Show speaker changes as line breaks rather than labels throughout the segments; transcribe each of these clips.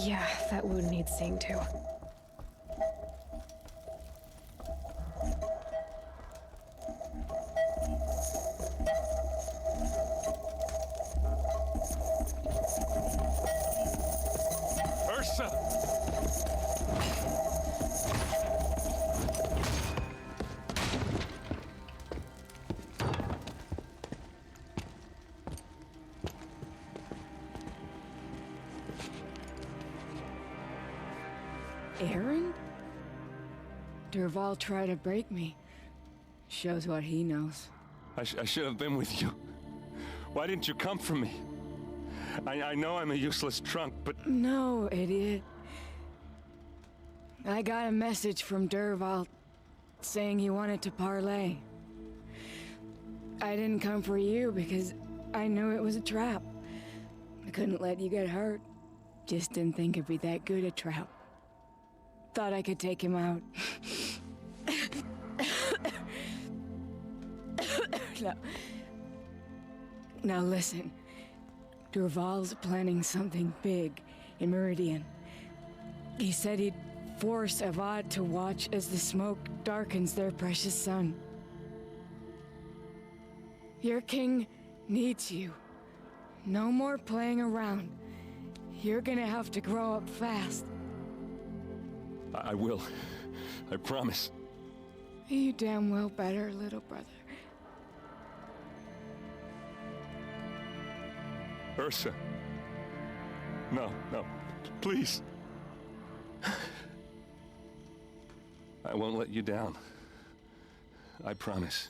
Yeah, that wound needs seeing too.
Ursa!
Aaron? Dervahl tried to break me. Shows what he knows.
I should have been with you. Why didn't you come for me? I know I'm a useless trunk, but...
No, idiot. I got a message from Dervahl saying he wanted to parlay. I didn't come for you because I knew it was a trap. I couldn't let you get hurt. Just didn't think it'd be that good a trap. Thought I could take him out. Now listen. Dervahl's planning something big in Meridian. He said he'd force Avad to watch as the smoke darkens their precious sun. Your king needs you. No more playing around. You're gonna have to grow up fast.
I will. I promise.
You damn well better, little brother.
Ursa. No, please. I won't let you down. I promise.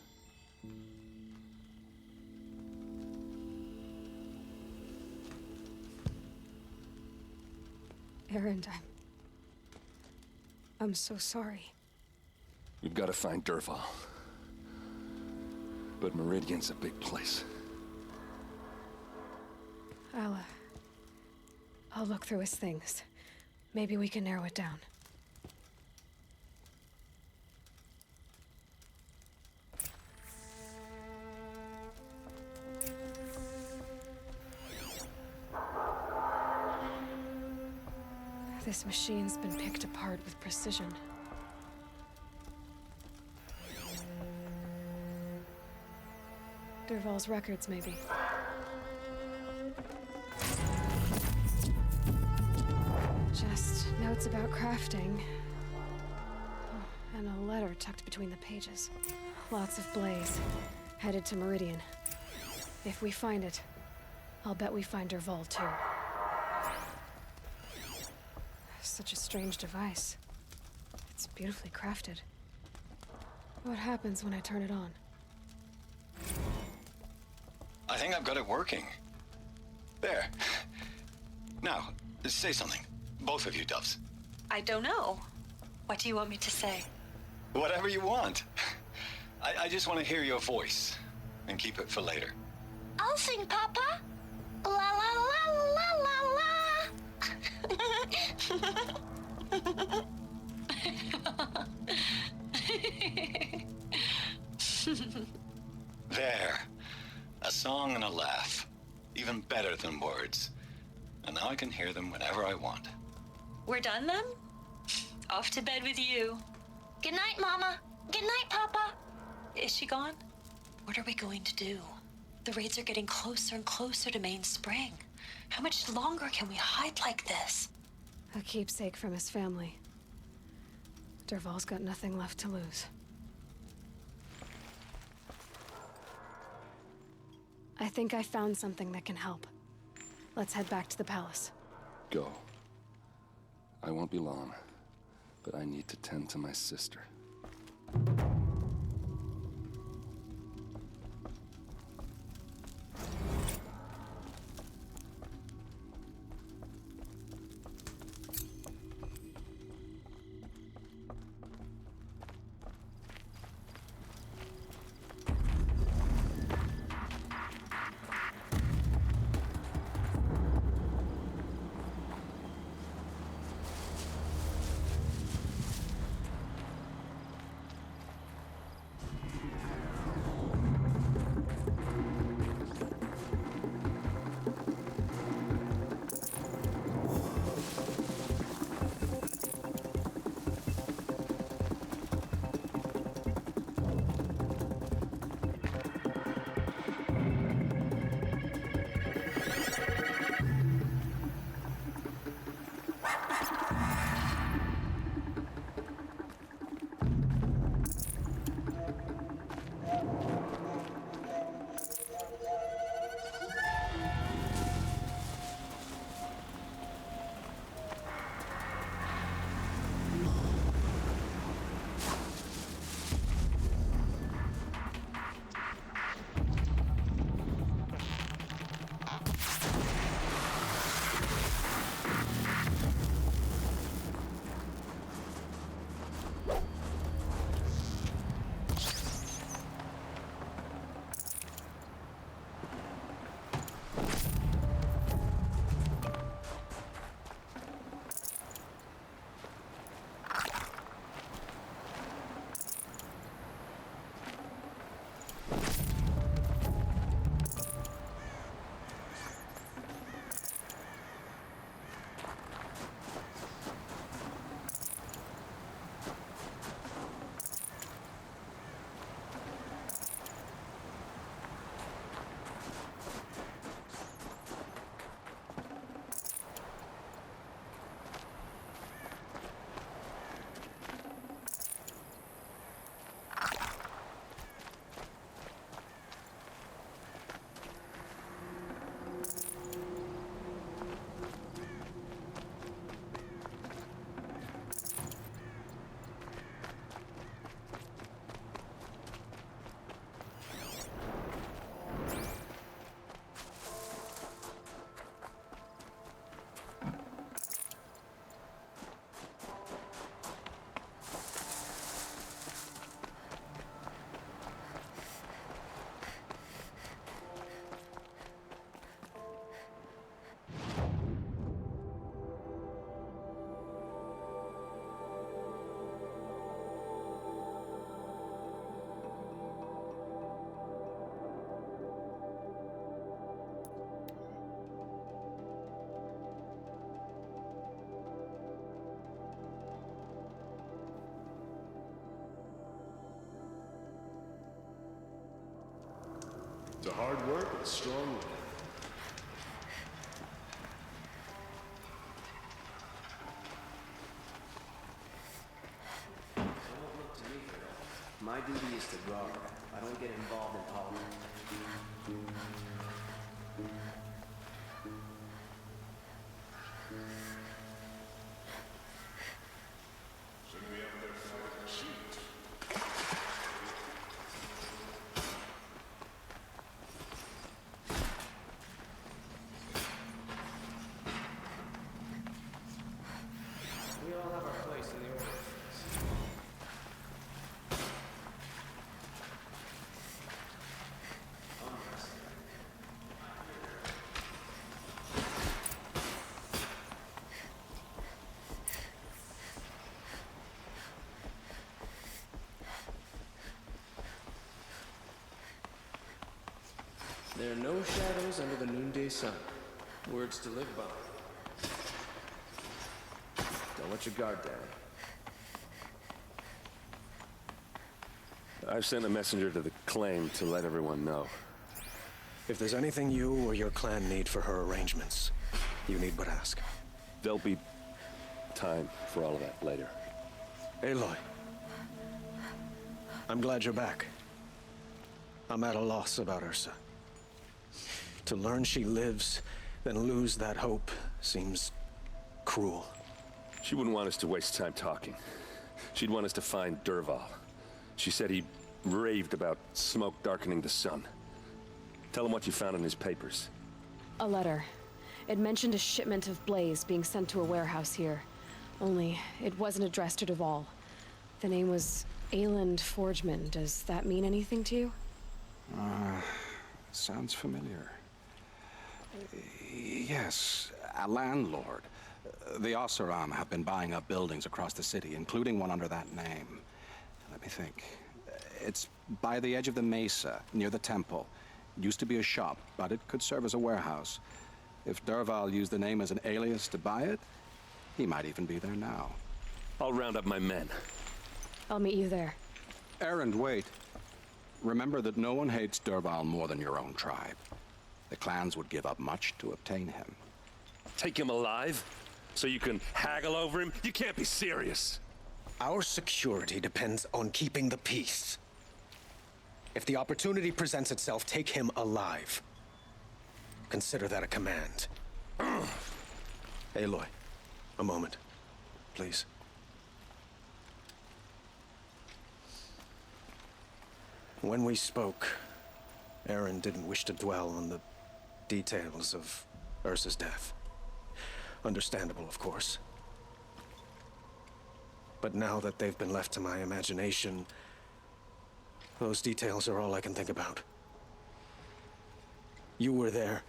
Aaron, I'm so sorry.
We've got to find Dervahl. But Meridian's a big place.
I'll look through his things. Maybe we can narrow it down. This machine's been picked apart with precision. Dervahl's records, maybe. Just notes about crafting. And a letter tucked between the pages. Lots of blaze. Headed to Meridian. If we find it, I'll bet we find Dervahl too. Such a strange device. It's beautifully crafted. What happens when I turn it on?
I think I've got it working. There. Now, say something. Both of you, Doves.
I don't know. What do you want me to say?
Whatever you want. I just want to hear your voice. And keep it for later.
I'll sing, Papa. La la la la la la.
There. A song and a laugh. Even better than words. And now I can hear them whenever I want.
We're done then? Off to bed with you. Good night, Mama. Good night, Papa. Is she gone? What are we going to do? The raids are getting closer and closer to Main Spring. How much longer can we hide like this?
A keepsake from his family. Dervahl's got nothing left to lose. I think I found something that can help. Let's head back to the palace.
Go. I won't be long, but I need to tend to my sister.
the hard work and strong will.
Don't look to me for that. My duty is to guard. I don't get involved in politics.
Shouldn't be up there fighting machines.
We all have our place in the order. There are no shadows under the noonday sun. Words to live by. Don't let your guard down.
I've sent a messenger to the claim to let everyone know.
If there's anything you or your clan need for her arrangements, you need but ask.
There'll be time for all of that later.
Aloy, I'm glad you're back. I'm at a loss about Ursa. To learn she lives, then lose that hope seems cruel.
She wouldn't want us to waste time talking. She'd want us to find Dervahl. She said he raved about smoke darkening the sun. Tell him what you found in his papers.
A letter. It mentioned a shipment of blaze being sent to a warehouse here. Only, it wasn't addressed to Dervahl. The name was Ayland Forgeman. Does that mean anything to you?
Sounds familiar. Yes, a landlord. The Oseram have been buying up buildings across the city, including one under that name. Let me think. It's by the edge of the mesa, near the temple. It used to be a shop, but it could serve as a warehouse. If Dervahl used the name as an alias to buy it, he might even be there now.
I'll round up my men.
I'll meet you there.
Erend, wait. Remember that no one hates Dervahl more than your own tribe. The clans would give up much to obtain him.
Take him alive? So you can haggle over him? You can't be serious.
Our security depends on keeping the peace. If the opportunity presents itself, take him alive. Consider that a command. Aloy, a moment, please. When we spoke, Erend didn't wish to dwell on the details of Ursa's death. Understandable, of course. But now that they've been left to my imagination, those details are all I can think about. You were there.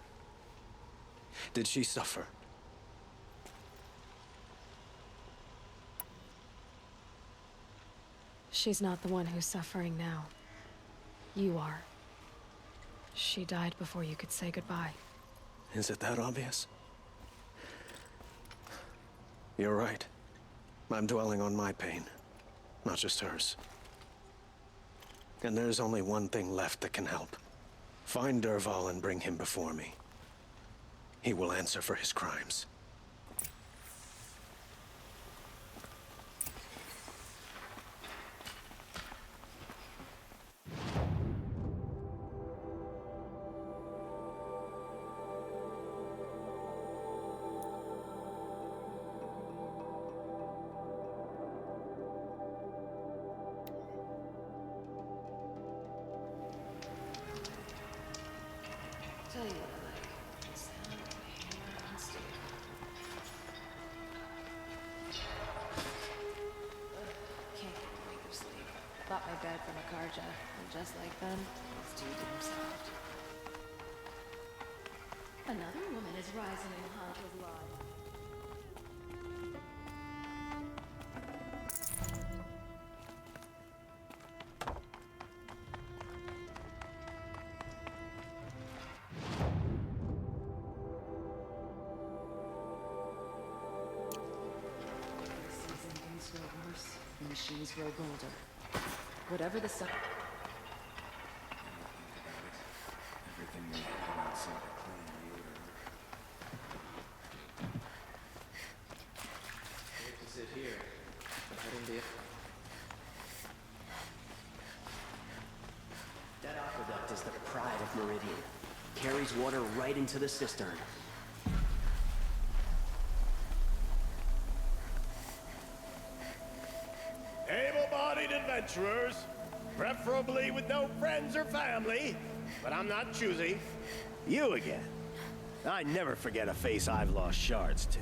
Did she suffer?
She's not the one who's suffering now. You are. She died before you could say goodbye.
Is it that obvious? You're right. I'm dwelling on my pain, not just hers. And there's only one thing left that can help. Find Dervahl and bring him before me. He will answer for his crimes.
Tell you what I like. The sound of a hammer on steel. Can't get a wink of sleep. Bought my bed from a Karja, and just like them, it's too damn soft. Another woman is rising in Hanta's life. Grow worse, the machines grow bolder. Whatever the sun.
Never think about it. carries water right into the cistern.
Able-bodied adventurers, preferably with no friends or family, but I'm not choosy. You again. I never forget a face I've lost shards to.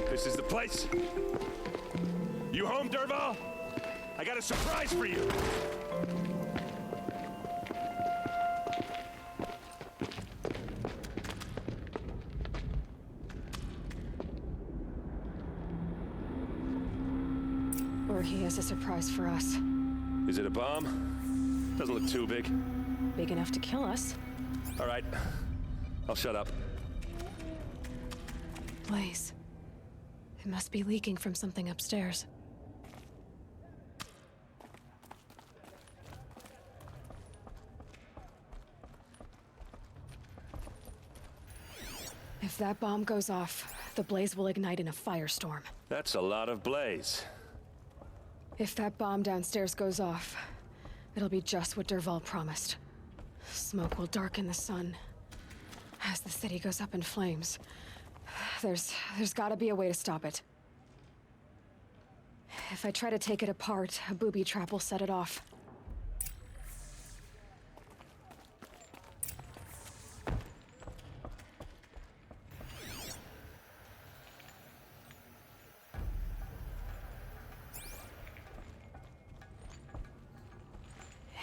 This is the place. You home, Dervahl? I got a surprise for you.
Or he has a surprise for us.
Is it a bomb? Doesn't look too big.
Big enough to kill us.
All right. I'll shut up.
Blaze. It must be leaking from something upstairs. If that bomb goes off, the blaze will ignite in a firestorm.
That's a lot of blaze.
If that bomb downstairs goes off, it'll be just what Dervahl promised. Smoke will darken the sun. As the city goes up in flames, there's gotta be a way to stop it. If I try to take it apart, a booby trap will set it off.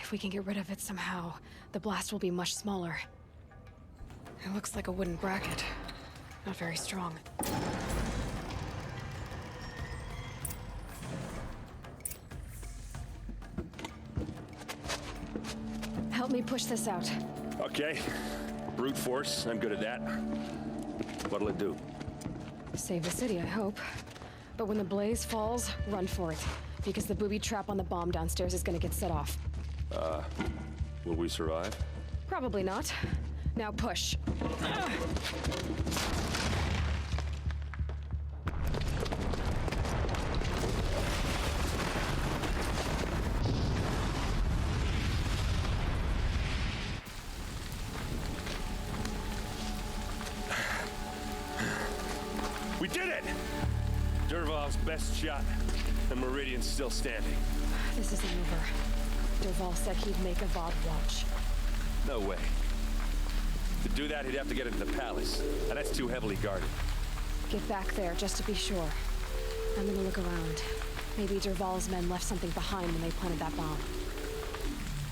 If we can get rid of it somehow, the blast will be much smaller. It looks like a wooden bracket. Not very strong. Help me push this out.
Okay. Brute force, I'm good at that. What'll it do?
Save the city, I hope. But when the blaze falls, run for it. Because the booby trap on the bomb downstairs is gonna get set off.
Will we survive?
Probably not. Now push.
We did it! Dervahl's best shot, and Meridian's still standing.
This isn't over. Dervahl said he'd make a VOD watch.
No way. To do that, he'd have to get into the palace, and that's too heavily guarded.
Get back there, just to be sure. I'm gonna look around. Maybe Dervahl's men left something behind when they planted that bomb.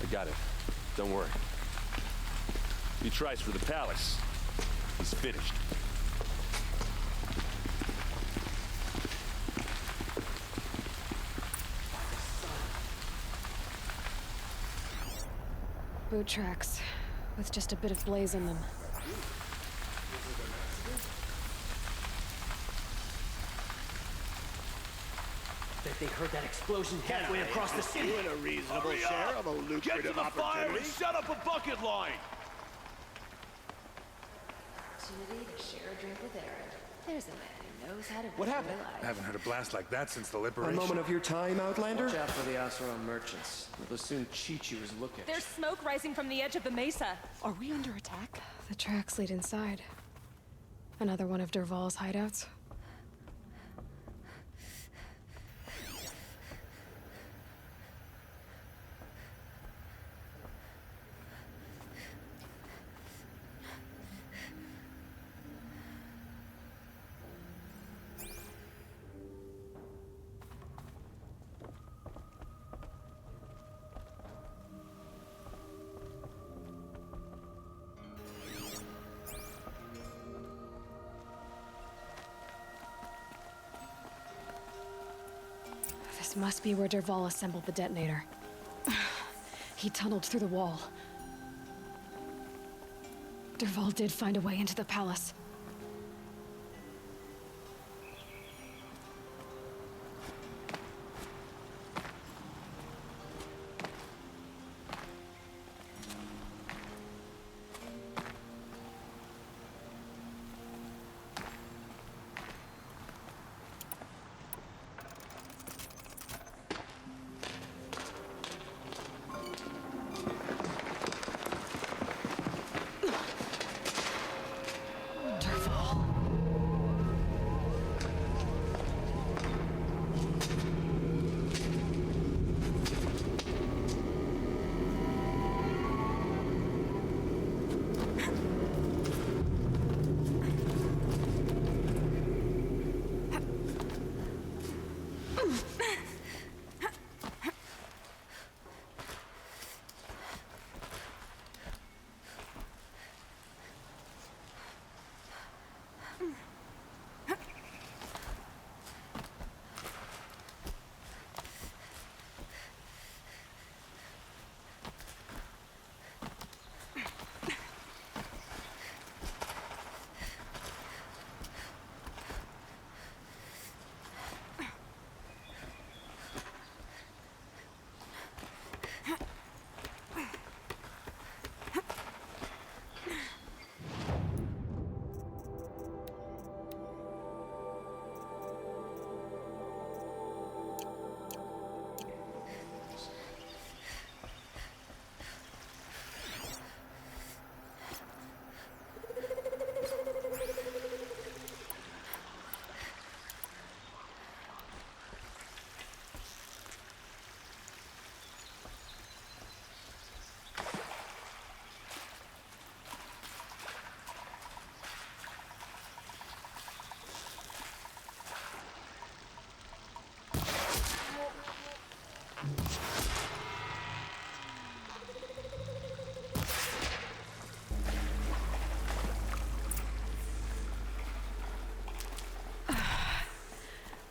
I got it. Don't worry. If he tries for the palace, he's finished.
Boot tracks, with just a bit of blaze in them.
Bet they heard that explosion halfway across the city.
You in a reasonable share of a lucrative opportunity.
Set up a bucket line!
Opportunity to share a drink with Aaron. There's a man who knows how to
What happened?
life.
I haven't had a blast like that since the liberation.
A moment of your time, Outlander?
Watch out for the Oseram merchants. They'll soon cheat you as looking.
There's smoke rising from the edge of the mesa. Are we under attack?
The tracks lead inside. Another one of Dervahl's hideouts. This must be where Dervahl assembled the detonator. He tunneled through the wall. Dervahl did find a way into the palace.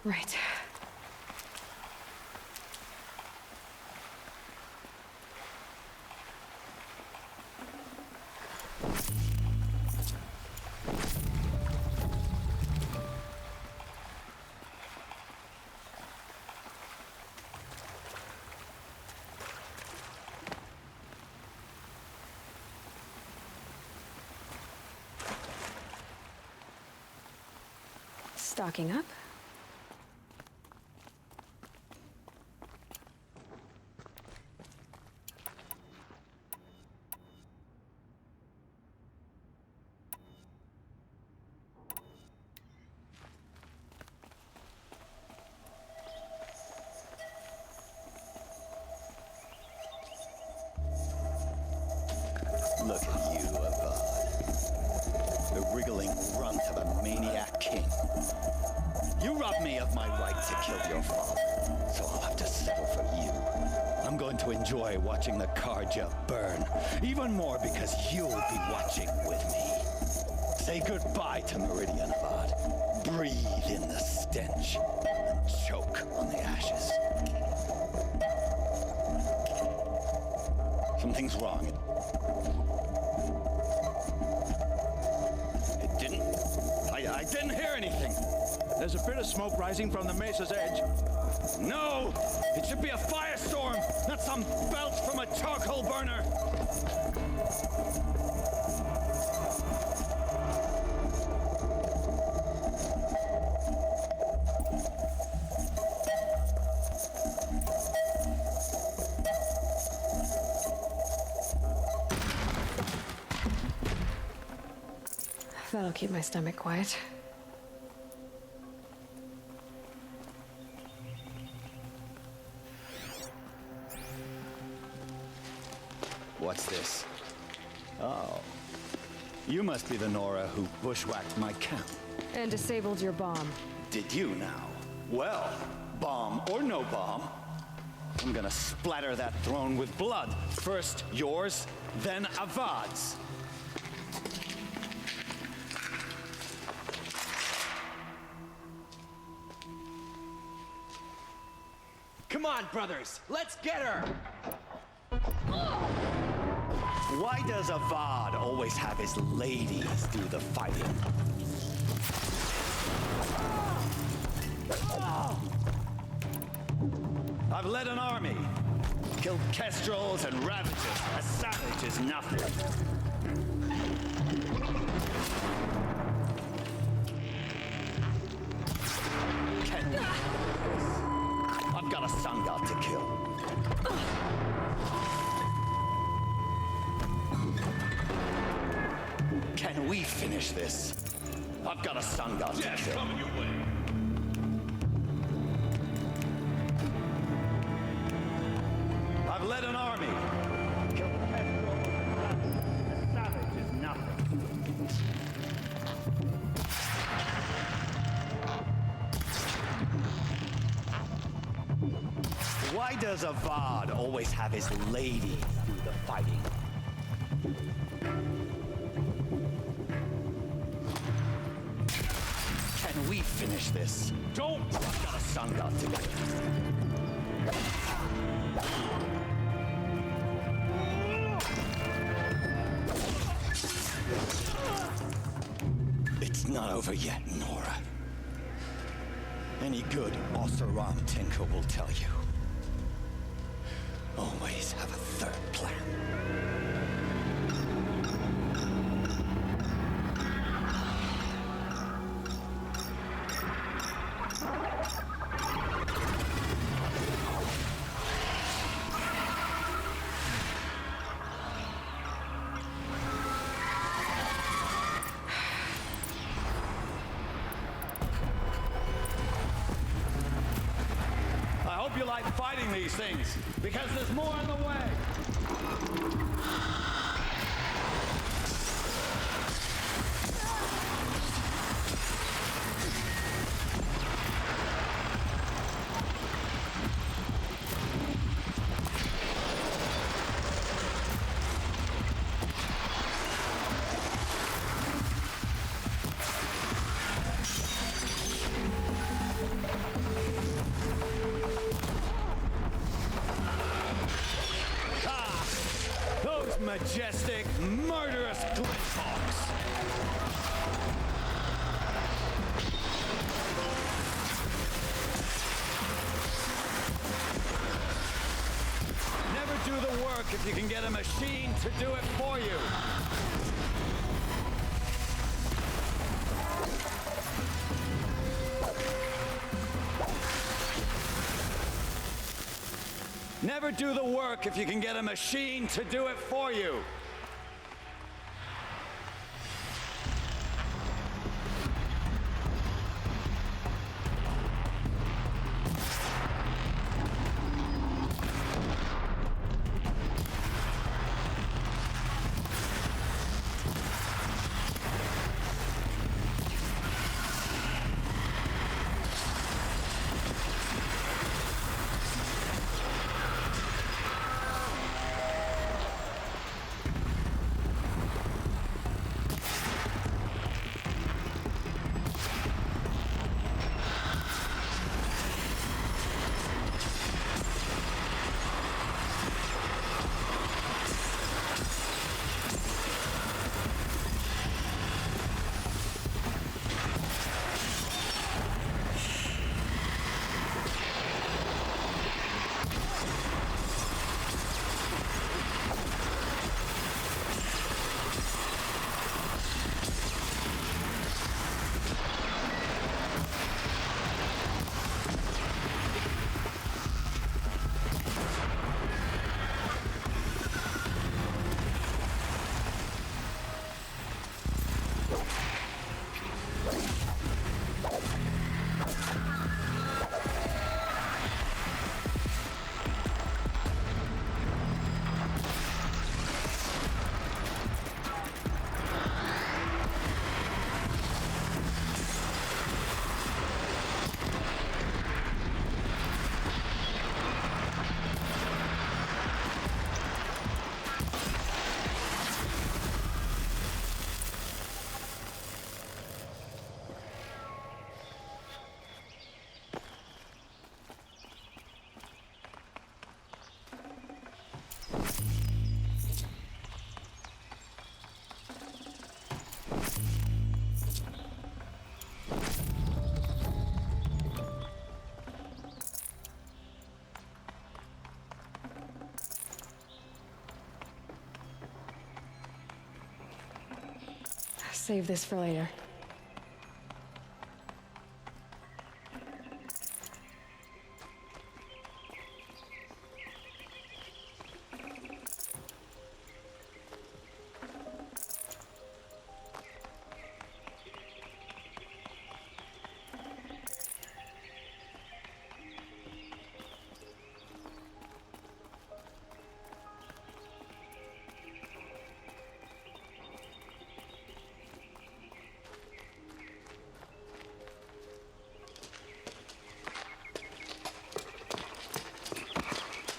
Right. Stocking up.
Look at you, Avad. The wriggling runt of a maniac king. You robbed me of my right to kill your father, so I'll have to settle for you. I'm going to enjoy watching the Karja burn, even more because you'll be watching with me. Say goodbye to Meridian, Avad. Breathe in the stench and choke on the ashes. Something's wrong. I didn't hear anything.
There's a bit of smoke rising from the mesa's edge.
No! It should be a firestorm, not some belch from a charcoal burner!
That'll keep my stomach quiet.
What's this? Oh. You must be the Nora who bushwhacked my camp.
And disabled your bomb.
Did you now? Well, bomb or no bomb, I'm gonna splatter that throne with blood. First yours, then Avad's.
Come on, brothers, let's get her!
Why does Avad always have his ladies do the fighting? I've led an army. Killed kestrels and ravagers. A savage is nothing. Can we? I've got a sun god to kill. Can we finish this? I've got a sun god to kill.
Coming your way.
I've led an army. Killed kestrels and ravagers. A savage is nothing. Why does Avad always have his ladies do the fighting? Can we finish this? Don't! I've got a sun god to kill. It's not over yet, Nora. Any good Oseram tinker will tell you. Always have a third plan. I hope you like fighting these things, because there's more on the way.
majestic, murderous glitpox. Never do the work if you can get a machine to do it for you. Never do the work if you can get a machine to do it for you.
Save this for later.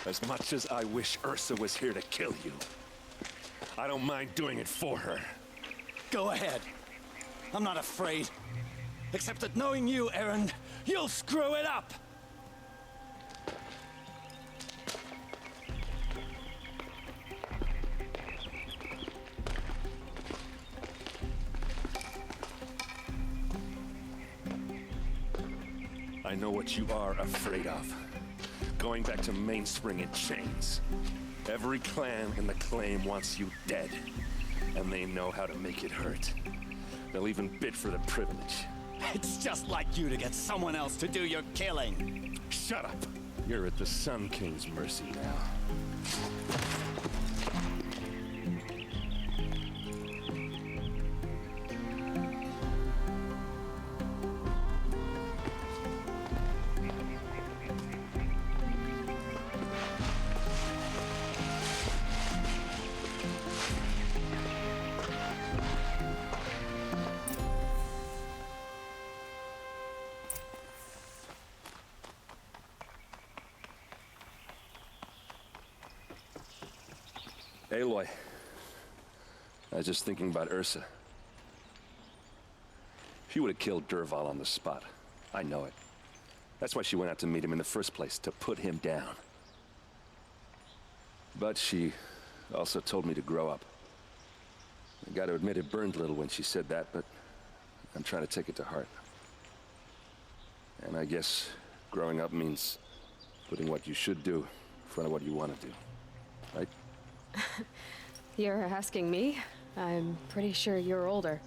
As much as I wish Ursa was here to kill you, I don't mind doing it for her.
Go ahead. I'm not afraid. Except that knowing you, Erend, you'll screw it up!
I know what you are afraid of. Going back to Mainspring in chains. Every clan in the claim wants you dead, and they know how to make it hurt. They'll even bid for the privilege.
It's just like you to get someone else to do your killing.
Shut up! You're at the Sun King's mercy now. Aloy, I was just thinking about Ursa. She would have killed Dervahl on the spot. I know it. That's why she went out to meet him in the first place, to put him down. But she also told me to grow up. I gotta admit it burned a little when she said that, but I'm trying to take it to heart. And I guess growing up means putting what you should do in front of what you want to do. Right?
You're asking me? I'm pretty sure you're older.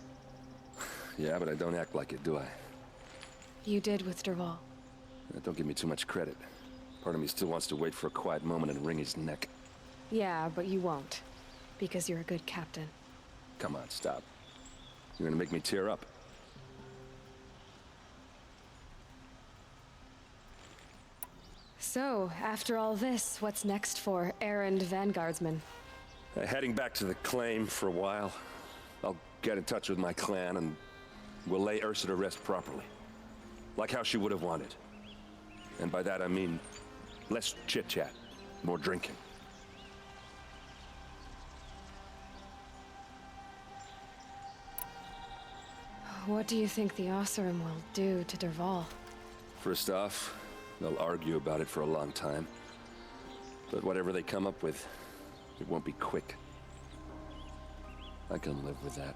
Yeah, but I don't act like it, do I?
You did with Dervahl.
Don't give me too much credit. Part of me still wants to wait for a quiet moment and wring his neck.
Yeah, but you won't. Because you're a good captain.
Come on, stop. You're gonna make me tear up.
So, after all this, what's next for errand vanguardsman?
Heading back to the claim for a while. I'll get in touch with my clan and we'll lay Ursa to rest properly. Like how she would have wanted. And by that I mean less chit-chat, more drinking.
What do you think the Oseram will do to Dervahl?
First off, they'll argue about it for a long time. But whatever they come up with, it won't be quick. I can live with that.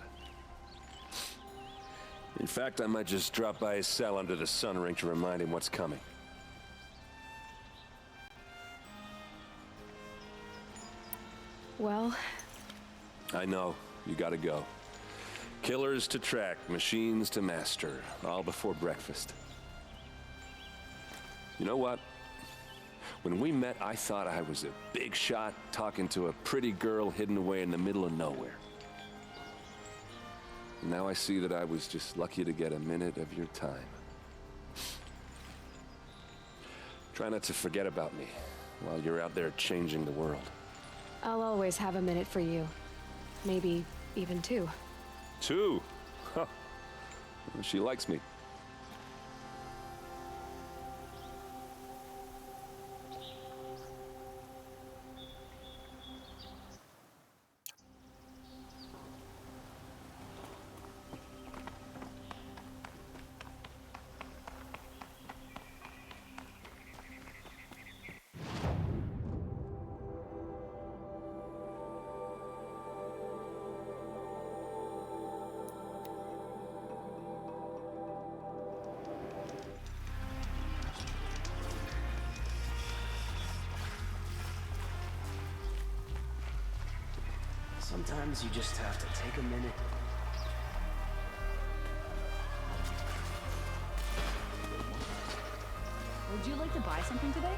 In fact, I might just drop by his cell under the sun ring to remind him what's coming.
Well...
I know. You gotta go. Killers to track, machines to master, all before breakfast. You know what? When we met, I thought I was a big shot talking to a pretty girl hidden away in the middle of nowhere. Now I see that I was just lucky to get a minute of your time. Try not to forget about me while you're out there changing the world.
I'll always have a minute for you. Maybe even two.
Two? Huh. She likes me.
Sometimes you just have to take a minute.
Would you like to buy something today?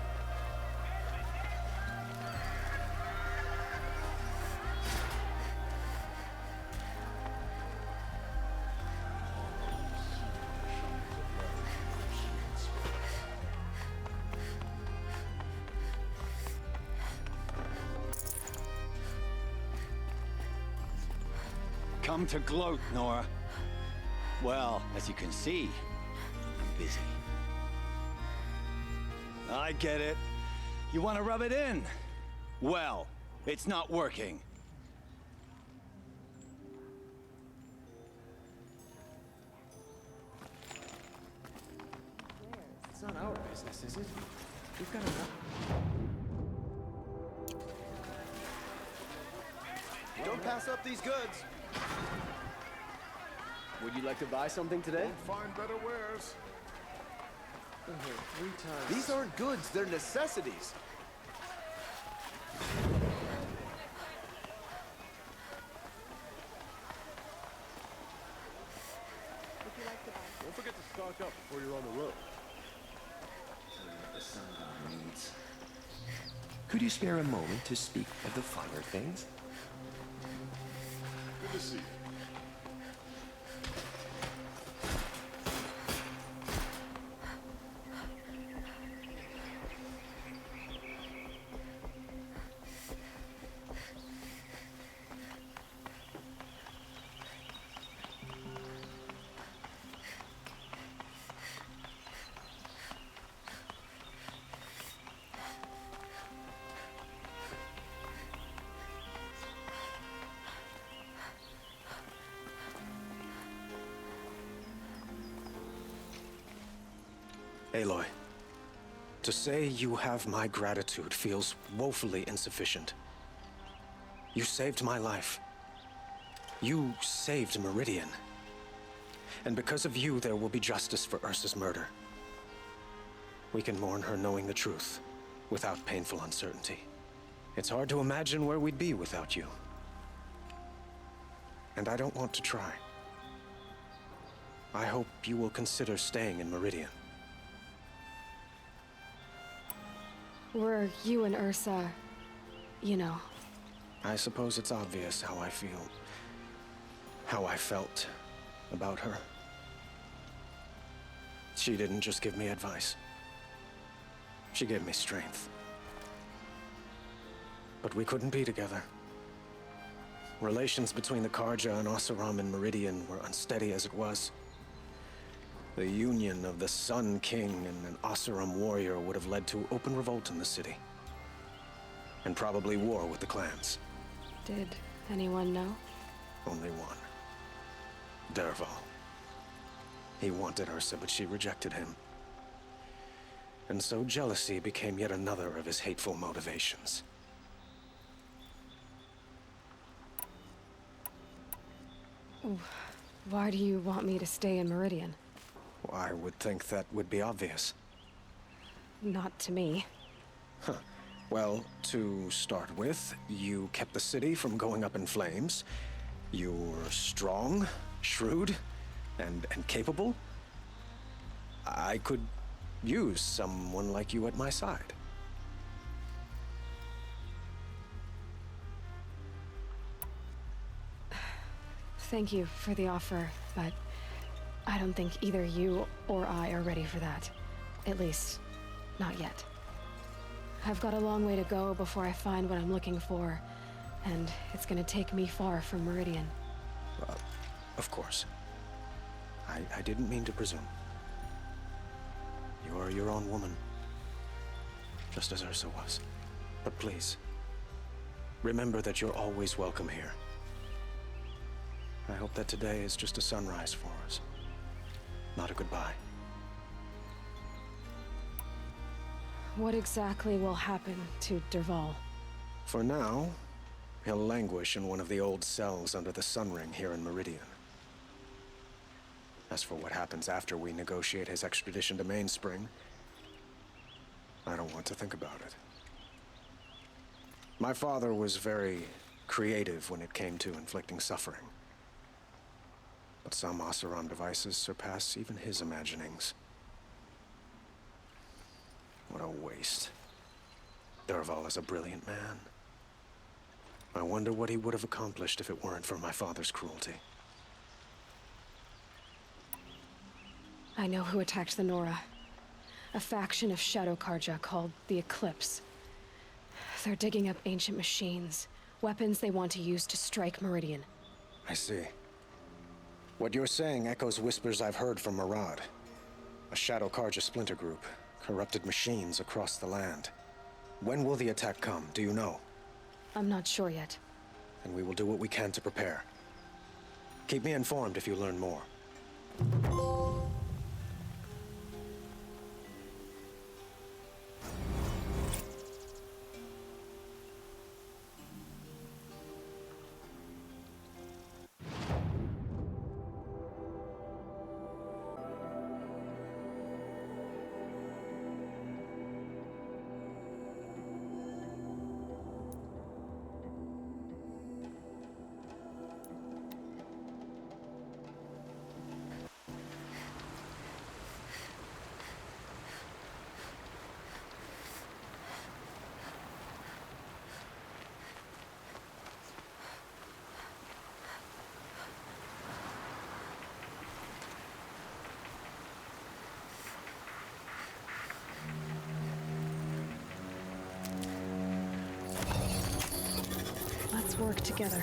Come to gloat, Nora. Well, as you can see, I'm busy. I get it. You want to rub it in? Well, it's not working.
It's not our business, is it? We've got enough.
Don't pass up these goods.
Would you like to buy something today?
Won't find better wares.
Been here 3 times.
These aren't goods, they're necessities. Don't forget to stock up before you're on the road.
Tell you what the sun god needs. Could you spare a moment to speak of the finer things?
Good to see you.
Aloy, to say you have my gratitude feels woefully insufficient. You saved my life. You saved Meridian. And because of you, there will be justice for Ursa's murder. We can mourn her knowing the truth, without painful uncertainty. It's hard to imagine where we'd be without you. And I don't want to try. I hope you will consider staying in Meridian.
Were you and Ursa, you know?
I suppose it's obvious how I feel. How I felt about her. She didn't just give me advice. She gave me strength. But we couldn't be together. Relations between the Karja and Oseram and Meridian were unsteady as it was. The union of the Sun King and an Oseram warrior would have led to open revolt in the city. And probably war with the clans.
Did anyone know?
Only one. Dervahl. He wanted Ursa, but she rejected him. And so jealousy became yet another of his hateful motivations.
Why do you want me to stay in Meridian?
Well, I would think that would be obvious.
Not to me.
Huh. Well, to start with, you kept the city from going up in flames. You were strong, shrewd, and capable. I could use someone like you at my side.
Thank you for the offer, but I don't think either you or I are ready for that. At least, not yet. I've got a long way to go before I find what I'm looking for, and it's gonna take me far from Meridian.
Of course. I didn't mean to presume. You are your own woman, just as Ursa was. But please, remember that you're always welcome here. I hope that today is just a sunrise for us, not a goodbye.
What exactly will happen to Dervahl?
For now, he'll languish in one of the old cells under the Sun Ring here in Meridian. As for what happens after we negotiate his extradition to Mainspring, I don't want to think about it. My father was very creative when it came to inflicting suffering. But some Oseram devices surpass even his imaginings. What a waste. Dervahl is a brilliant man. I wonder what he would have accomplished if it weren't for my father's cruelty.
I know who attacked the Nora. A faction of Shadow Karja called the Eclipse. They're digging up ancient machines, weapons they want to use to strike Meridian.
I see. What you're saying echoes whispers I've heard from Murad. A Shadow Karja splinter group, corrupted machines across the land. When will the attack come, do you know?
I'm not sure yet.
And we will do what we can to prepare. Keep me informed if you learn more.
Let's work together.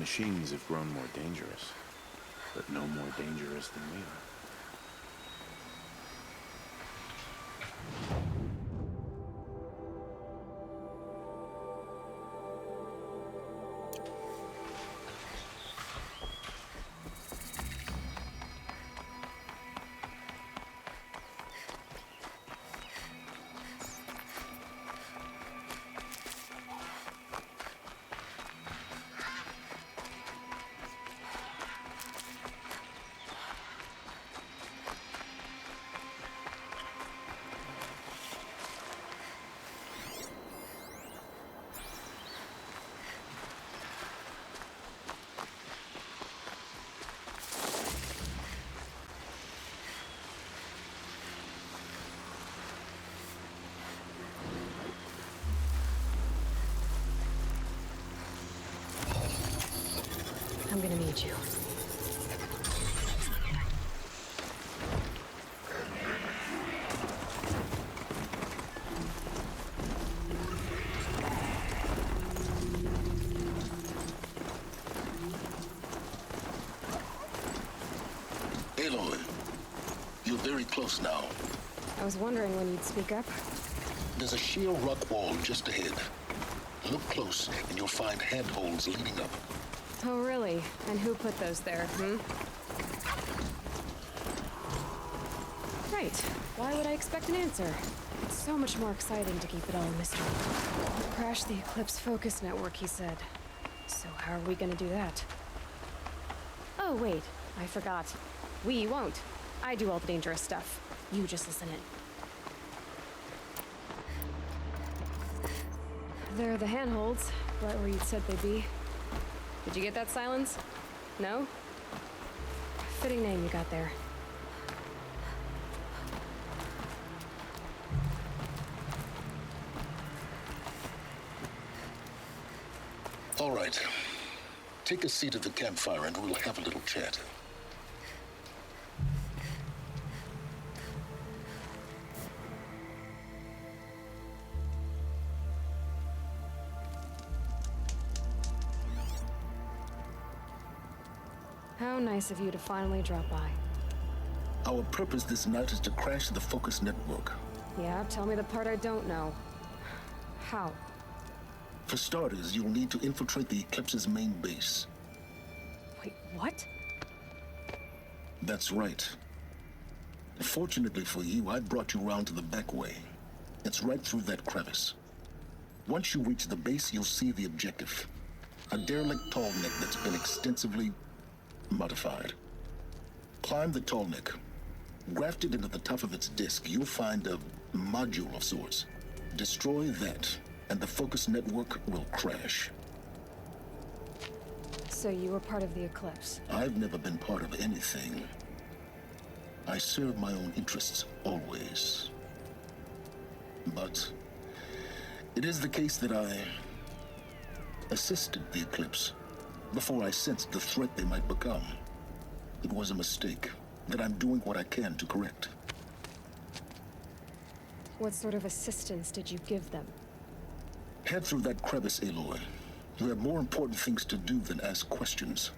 machines have grown more dangerous, but no more dangerous than we are.
I'm gonna need you.
Aloy, you're very close now.
I was wondering when you'd speak up.
There's a sheer rock wall just ahead. Look close, and you'll find handholds leading up.
Oh, really? And who put those there, Right. Why would I expect an answer? It's so much more exciting to keep it all a mystery. We'll crash the Eclipse focus network, he said. So how are we gonna do that? Oh, wait. I forgot. We won't. I do all the dangerous stuff. You just listen in. There are the handholds, right where you'd said they'd be. Did you get that, Sylens? No? Fitting name you got there.
All right. Take a seat at the campfire and we'll have a little chat.
How nice of you to finally drop by.
Our purpose this night is to crash the focus network.
Yeah, tell me the part I don't know. How?
For starters, you'll need to infiltrate the Eclipse's main base.
Wait, what?
That's right. Fortunately for you, I brought you round to the back way. It's right through that crevice. Once you reach the base, you'll see the objective. A derelict tall neck that's been extensively modified. Climb the tall neck. Grafted into the top of its disk, you'll find a module of sorts. Destroy that, and the focus network will crash.
So you were part of the Eclipse?
I've never been part of anything. I serve my own interests, always. But it is the case that I assisted the Eclipse before I sensed the threat they might become. It was a mistake that I'm doing what I can to correct.
What sort of assistance did you give them?
Head through that crevice, Aloy. You have more important things to do than ask questions.